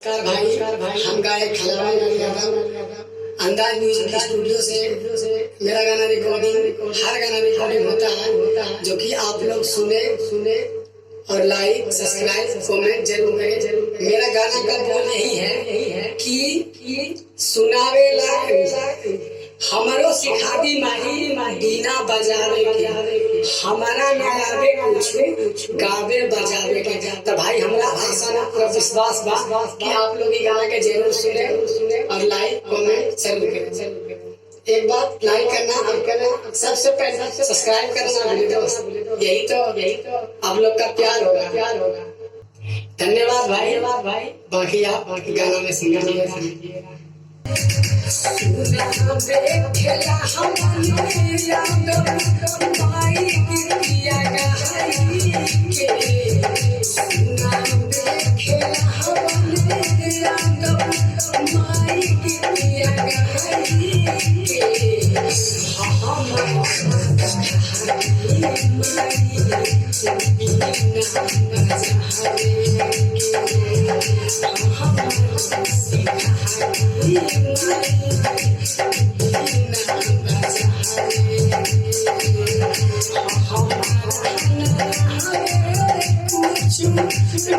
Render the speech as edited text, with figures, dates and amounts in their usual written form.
भाई हम गायक खलवाई अंदाज म्यूजिक स्टूडियो से मेरा गाना रिकॉर्डिंग हर गाना रिकॉर्डिंग होता है जो कि आप लोग सुने और लाइक सब्सक्राइब कमेंट जरूर करें। मेरा गाना का बोल यही है कि सुनावे ला हमारो सिखा दी माही बीना बजावे के हमारा ना आवे कुछ गावे बजावे के। तो भाई हमरा आशा ना पूरा विश्वास बा कि आप लोग ये गाना के जरूर सुने और लाइक कमेंट जरूर करें। एक बात लाइक करना सबसे पहले सब्सक्राइब करना भूल दो। यही तो आप लोग का प्यार होगा। धन्यवाद भाई। बाकी आप गाना में सुनिएगा। कुछ